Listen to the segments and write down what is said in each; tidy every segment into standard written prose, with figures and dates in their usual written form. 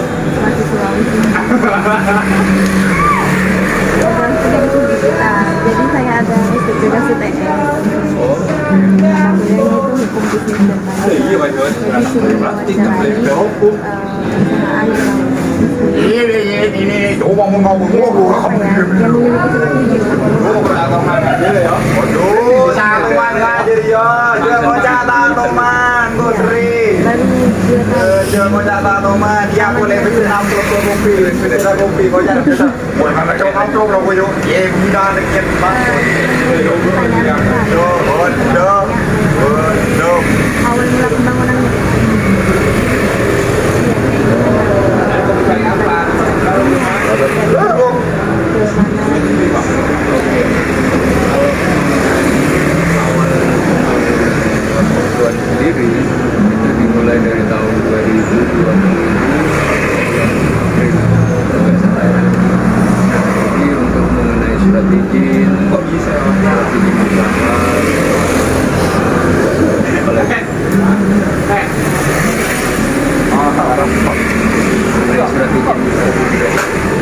masih Sulawesi. Program studi itu digital. Jadi saya ada juga UTS. Kuliahnya itu hukum bisnis dan manajemen. Jadi sudah mewawancarai perusahaan ini coba mau ngomong yang memiliki surat izin. Aduh, cakuan aja dia. Dia mau catat teman, Gusri. Baru 2 tahun. Dia mau catat teman. Dia boleh bikin amplop kopi, bikin kopi kau jangan bisa. Mau mana coba amplop lo kau. Ye, bunda deket banget. Bodoh. Awal mula pembangunan Tuan sendiri itu dimulai dari tahun 2020. Jadi untuk mengenai surat izin usaha,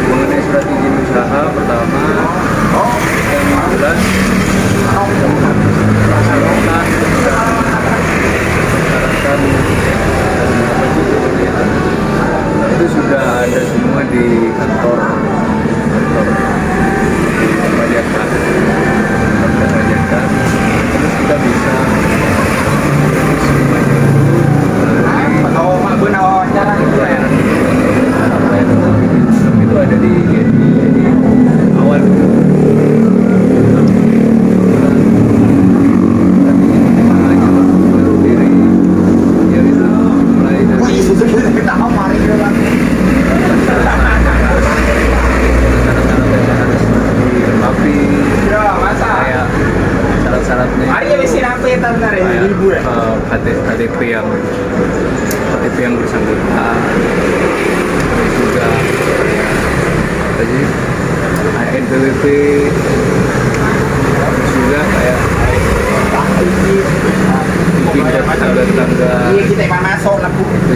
mengenai surat izin usaha pertama yang jelas itu sudah ada semua di kantor pajakan, terus kita bisa semuanya itu ada di awal KTP yang bersangkutan, terus juga tadi NPWP, juga kayak bikin tangga-tangga itu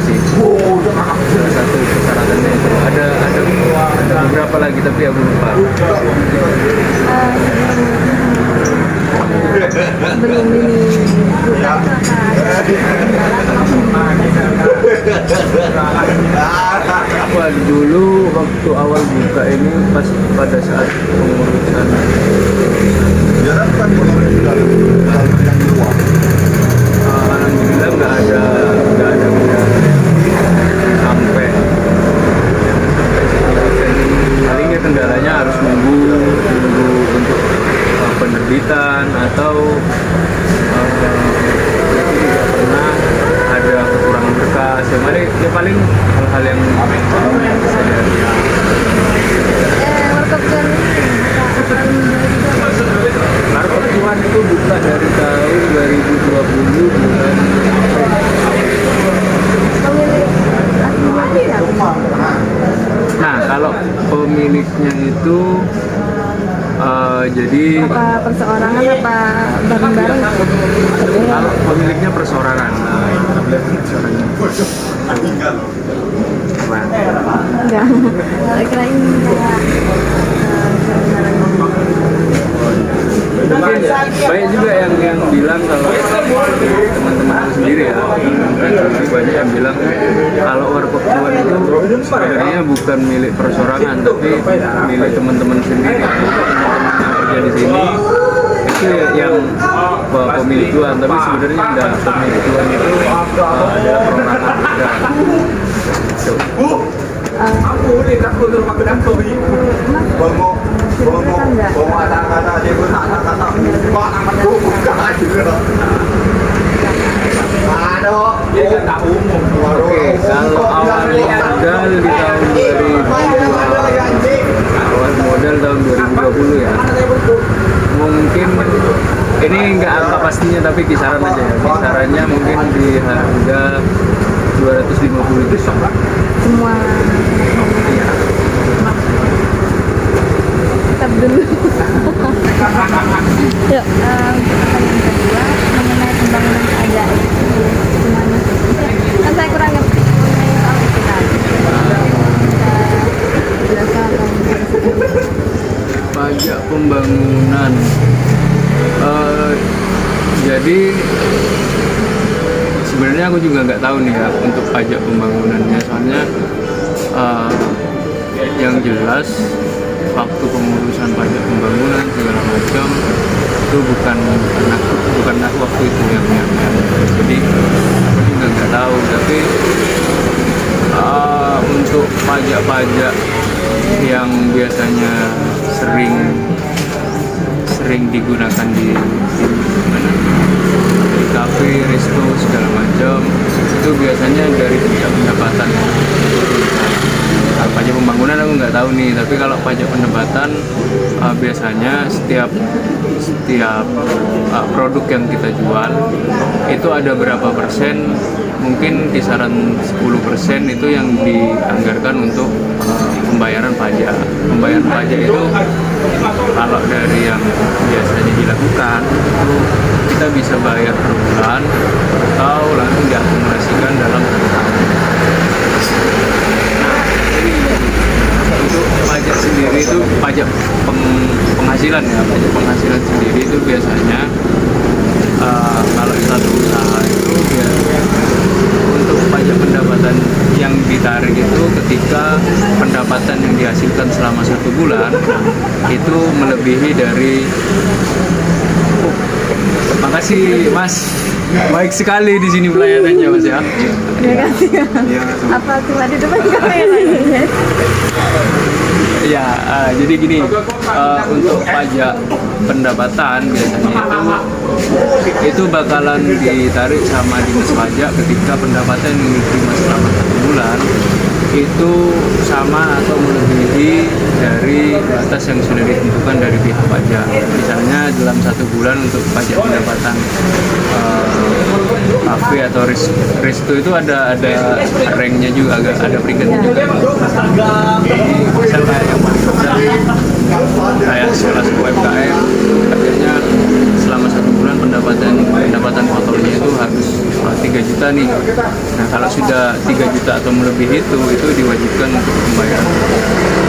sih salah satu persyaratannya itu ada beberapa lagi tapi aku lupa. belum ini buka Wah, dulu waktu awal buka ini pas pada saat pengurusan alhamdulillah nggak ada kendala sampai palingnya kendalanya harus nunggu untuk penerbitan atau pernah ada kekurangan berkas ya paling hal-hal yang bisa Markop Cuan itu buka dari tahun 2020 bulan Nah, kalau pemiliknya itu jadi apa perseorangan apa bareng-bareng? kalau pemiliknya perseorangan. Enggak. Saya kirain Mungkin banyak juga yang bilang kalau teman-teman aku sendiri ya, lebih banyak yang bilang kalau Warkop Cuan itu sebenarnya bukan milik perseorangan tapi milik teman-teman sendiri. Teman-teman yang kerja di sini itu yang pemilik Cuan, tapi sebenarnya enggak, pemilik Cuan itu adalah perorangan juga. Aku ni tak betul makan aku ni. Bongok kata-kata dia pun kata-kata. Mak aku buka juga. Aduh, dia tak umum. Oke, kalau awalnya modal di tahun 2000, awal modal tahun 2020 ya. Mungkin ini nggak angka pastinya tapi kisaran aja ya. Kisarannya mungkin di harga 250 juta. semua tetap dulu. Yuk, pertanyaan kedua mengenai pembangunan ajaib gimana? Kan saya kurang ngerti mengenai soal itu tadi. apa yang Pajak pembangunan. Jadi sebenarnya aku juga nggak tahu nih ya untuk pajak pembangunannya, soalnya yang jelas waktu pengurusan pajak pembangunan segala macam itu bukan aku waktu itu yang jadi aku juga nggak tahu. Tapi untuk pajak-pajak yang biasanya sering digunakan di mana, di kafe, resto segala macam, itu biasanya dari pajak pendapatan. Pajak pembangunan aku nggak tahu nih, tapi kalau pajak pendapatan biasanya setiap produk yang kita jual itu ada berapa persen, mungkin kisaran 10% itu yang dianggarkan untuk pembayaran pajak. Pembayaran pajak itu kalau dari yang biasanya dilakukan itu kita bisa bayar per bulan atau langsung diakumulasikan dalam satu tahun. Untuk pajak sendiri itu pajak penghasilan ya, pajak penghasilan sendiri itu biasanya kalau satu usaha itu untuk pajak pendapatan yang ditarik itu ketika pendapatan yang dihasilkan selama 1 bulan itu melebihi dari makasih Mas, baik sekali di sini pelayanannya Mas ya. Terima kasih. Apa cuma di depan kamera? Ya, jadi gini, untuk pajak pendapatan biasanya itu bakalan ditarik sama dinas pajak ketika pendapatan yang diterima selama 1 bulan itu sama atau melebihi dari batas yang sudah ditentukan dari pihak pajak. Misalnya dalam 1 bulan untuk pajak pendapatan kafe atau resto itu ada ranknya juga, ada peringkatnya juga. Jadi misal kayak yang paling besar kayak kelas UMKM, pajaknya selama 1 bulan pendapatan kotornya itu harus 3 juta nih. Nah kalau sudah 3 juta atau melebihi itu diwajibkan untuk pembayaran.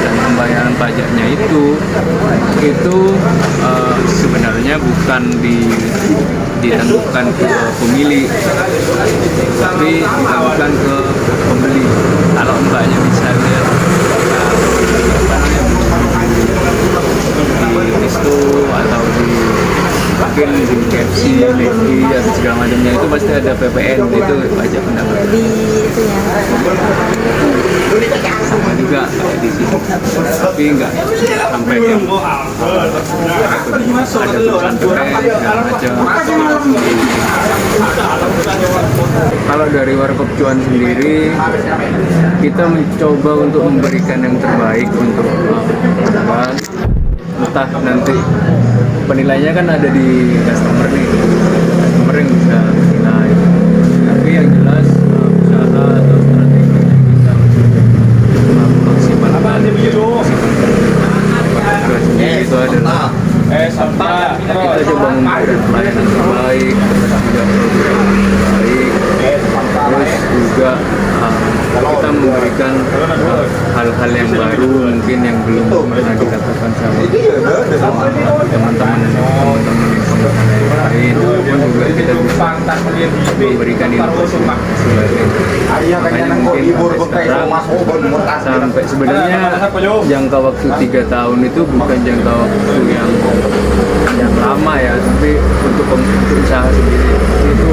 Dan pembayaran pajaknya itu sebenarnya bukan ditentukan ke pemilik, tapi ditentukan ke pembeli. Kalau mbaknya misalnya di resto atau mungkin di KFC, McD atau segala macamnya itu pasti ada PPN, itu pajak pendapatan. Di itu ya. Sama juga kayak di sini, tapi enggak sampai yang ada tulisan PPN segala macam. Kalau dari Warkop Cuan sendiri, kita mencoba untuk memberikan yang terbaik untuk pelanggan. Entah nanti penilainya kan ada di customer nih, customer yang bisa menilai. Tapi yang jelas usaha atau strategi kita untuk maksimalkan itu adalah kita coba memberikan pelayanan terbaik, juga produk yang terbaik, terus juga kita memberikan hal-hal yang baru mungkin yang belum pernah dilakukan sama teman-teman lain, pun juga kita bisa memberikan inovasi lain. Makanya mungkin sampai sebenarnya jangka waktu 3 tahun itu bukan jangka waktu yang lama ya, tapi untuk usaha sendiri itu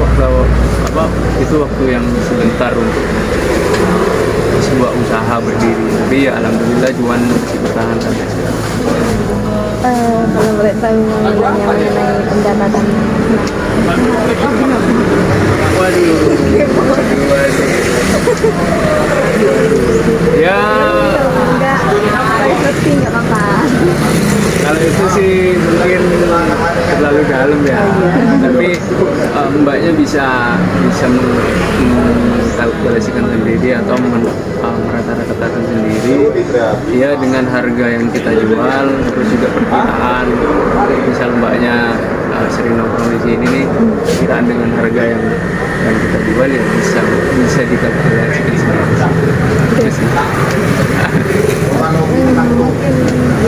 waktu yang sebentar untuk sebuah usaha berdiri. Tapi ya alhamdulillah Cuan masih bertahan sampai sekarang. Kalau boleh tahu mengenai pendapatan. Waduh. Ya. Enggak, seperti enggak apa-apa. Kalau itu sih mungkin terlalu dalam ya. Tapi mbaknya bisa mengkalkulasikan sendiri atau merata-ratakan sendiri ya dengan harga yang kita jual, terus juga perkiraan. Misal mbaknya sering nongkrong di sini nih, perkiraan dengan harga yang kita jual ya bisa dikalkulasikan sendiri. Itu sih. mungkin